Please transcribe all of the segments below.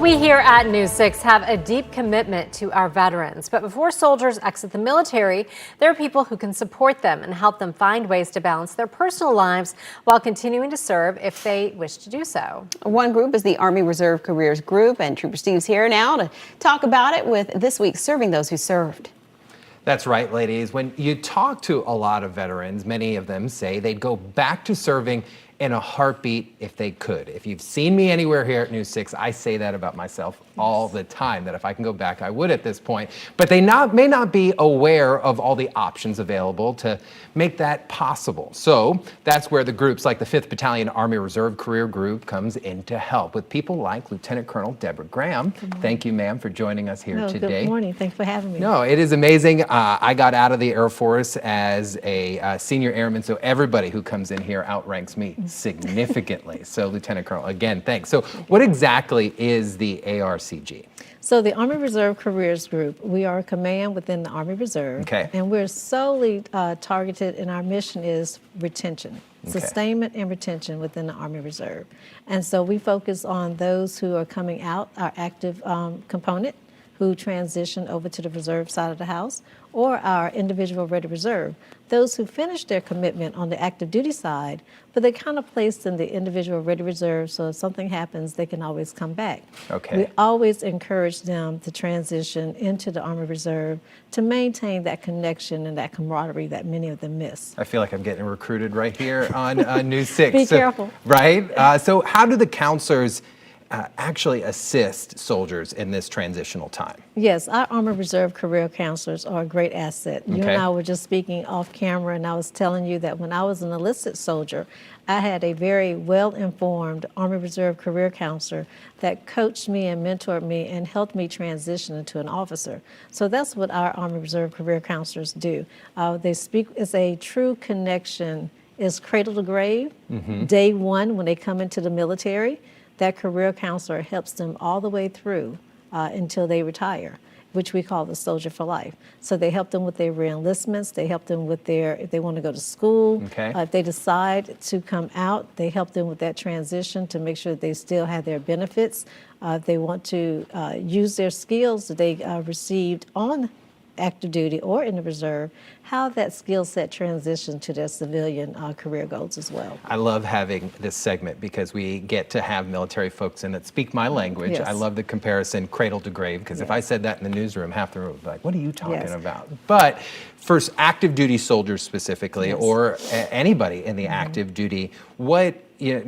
We here at News 6 have a deep commitment to our veterans. But before soldiers exit the military, there are people who can support them and help them find ways to balance their personal lives while continuing to serve if they wish to do so. One group is the Army Reserve Careers Group, and Trooper Steve's here now to talk about it with this week Serving Those Who Served. That's right, ladies. When you talk to a lot of veterans, many of them say they'd go back to serving in a heartbeat if they could. If you've seen me anywhere here at News 6, I say that about myself all the time, that if I can go back, I would at this point. But they may not be aware of all the options available to make that possible. So that's where the groups like the 5th Battalion Army Reserve Career Group comes in to help with people like Lieutenant Colonel Deborah Graham. Thank you, ma'am, for joining us here today. Good morning. Thanks for having me. No, it is amazing. I got out of the Air Force as a senior airman, so everybody who comes in here outranks me significantly. So, Lieutenant Colonel, again, thanks. So, what exactly is the ARCG? So the Army Reserve Careers Group, we are a command within the Army Reserve. Okay. And we're solely targeted, and our mission is retention, sustainment and retention within the Army Reserve. And so we focus on those who are coming out, our active component, who transition over to the reserve side of the house, or our individual ready reserve, those who finish their commitment on the active duty side, but they kind of placed in the individual ready reserve, so if something happens, they can always come back. Okay. We always encourage them to transition into the Army Reserve to maintain that connection and that camaraderie that many of them miss. I feel like I'm getting recruited right here on News 6. Be careful. Right? So how do the counselors actually assist soldiers in this transitional time? Yes, our Army Reserve career counselors are a great asset. You Okay. and I were just speaking off camera, and I was telling you that when I was an enlisted soldier, I had a very well-informed Army Reserve career counselor that coached me and mentored me and helped me transition into an officer. So that's what our Army Reserve career counselors do. They speak as a true connection, is cradle to grave, day one when they come into the military. That career counselor helps them all the way through until they retire, which we call the Soldier for Life. So they help them with their re-enlistments, they help them with if they want to go to school. Okay. If they decide to come out, they help them with that transition to make sure that they still have their benefits. If they want to use their skills that they received on active duty or in the reserve, how that skill set transitions to their civilian career goals as well. I love having this segment because we get to have military folks in that speak my language. Yes. I love the comparison cradle to grave, because if I said that in the newsroom, half the room would be like, what are you talking Yes. about? But for active duty soldiers specifically, Yes. or anybody in the active duty,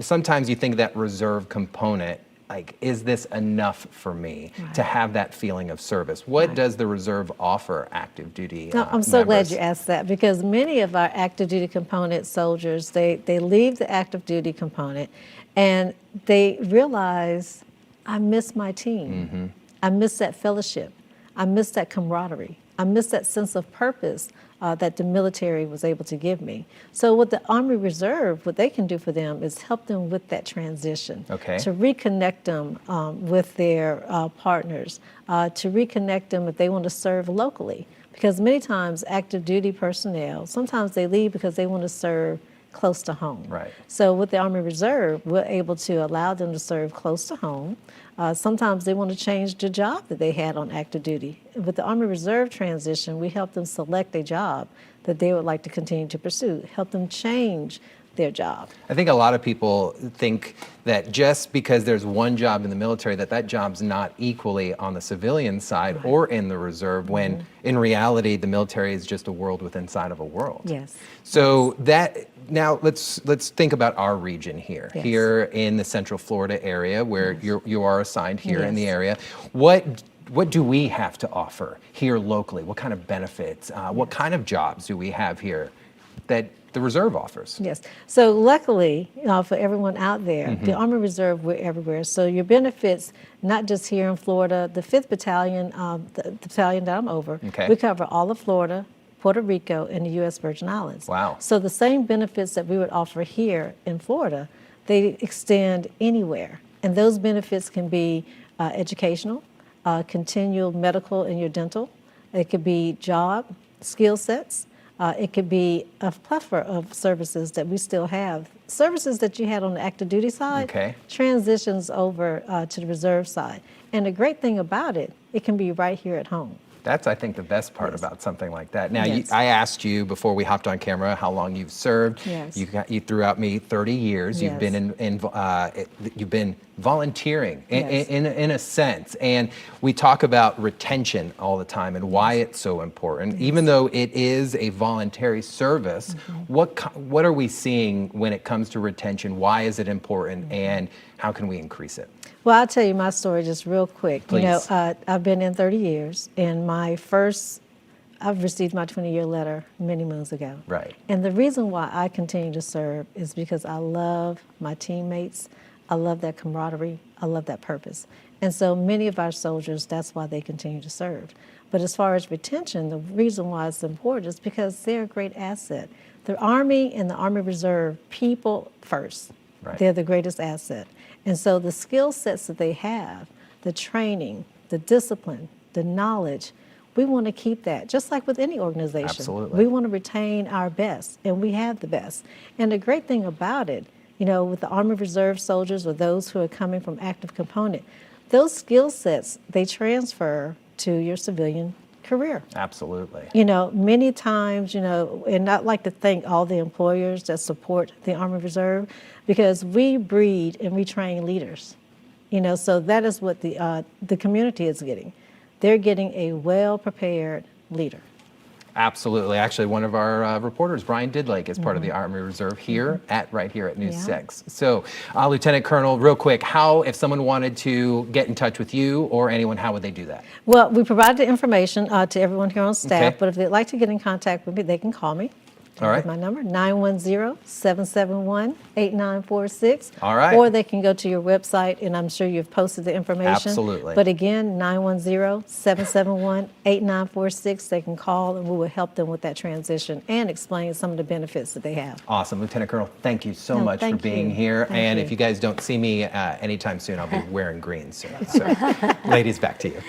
sometimes you think that reserve component, like, is this enough for me to have that feeling of service? What does the reserve offer active duty No, I'm so glad members? you asked that, because many of our active duty component soldiers, they leave the active duty component and they realize, I miss my team. I miss that fellowship. I miss that camaraderie. I miss that sense of purpose that the military was able to give me. So what the Army Reserve, what they can do for them is help them with that transition. Okay. To reconnect them with their partners, to reconnect them if they want to serve locally. Because many times active duty personnel, sometimes they leave because they want to serve close to home. Right. So with the Army Reserve, we're able to allow them to serve close to home. Sometimes they want to change the job that they had on active duty. With the Army Reserve transition, we help them select a job that they would like to continue to pursue, help them change their job. I think a lot of people think that just because there's one job in the military, that job's not equally on the civilian side or in the reserve, when in reality the military is just a world within inside of a world. Yes. So now let's think about our region here, Yes. here in the Central Florida area, where you are assigned here in the Yes. area. What do we have to offer here locally? What kind of benefits? What kind of jobs do we have here that the reserve offers? Yes. So luckily, for everyone out there, the Army Reserve, we're everywhere. So your benefits, not just here in Florida, the 5th Battalion, the battalion that I'm over, we cover all of Florida, Puerto Rico, and the U.S. Virgin Islands. Wow. So the same benefits that we would offer here in Florida, they extend anywhere. And those benefits can be educational, continual medical and your dental. It could be job, skill sets. It could be a plethora of services that we still have. Services that you had on the active duty side Okay. transitions over to the reserve side. And the great thing about it, it can be right here at home. That's, I think, the best part Yes. about something like that. Now, Yes. I asked you before we hopped on camera how long you've served. Yes. You threw out me 30 years. You've Yes. been you've been volunteering Yes. in a sense, and we talk about retention all the time and why it's so important. Even though it is a voluntary service, what are we seeing when it comes to retention? Why is it important, and how can we increase it? Well, I'll tell you my story just real quick. Please. You know, I've been in 30 years, and I've received my 20-year letter many moons ago. Right. And the reason why I continue to serve is because I love my teammates. I love that camaraderie. I love that purpose. And so many of our soldiers, that's why they continue to serve. But as far as retention, the reason why it's important is because they're a great asset. The Army and the Army Reserve, people first. Right. They're the greatest asset. And so the skill sets that they have, the training, the discipline, the knowledge, we want to keep that, just like with any organization. Absolutely. We want to retain our best, and we have the best. And the great thing about it, you know, with the Army Reserve soldiers or those who are coming from active component, those skill sets, they transfer to your civilian career. Absolutely. You know, many times, you know, and I'd like to thank all the employers that support the Army Reserve, because we breed and we train leaders. You know, so that is what the community is getting. They're getting a well-prepared leader. Absolutely. Actually, one of our reporters, Brian Didlake, is part of the Army Reserve here right here at News Yeah. 6. So, Lieutenant Colonel, real quick, if someone wanted to get in touch with you or anyone, how would they do that? Well, we provide the information to everyone here on staff, Okay. but if they'd like to get in contact with me, they can call me. All right. My number, 910-771-8946. All right. Or they can go to your website, and I'm sure you've posted the information. Absolutely. But again, 910-771-8946. They can call, and we will help them with that transition and explain some of the benefits that they have. Awesome. Lieutenant Colonel, thank you so No, much for thank being you. here. Thank And you. if you guys don't see me anytime soon, I'll be wearing green soon. So, ladies, back to you.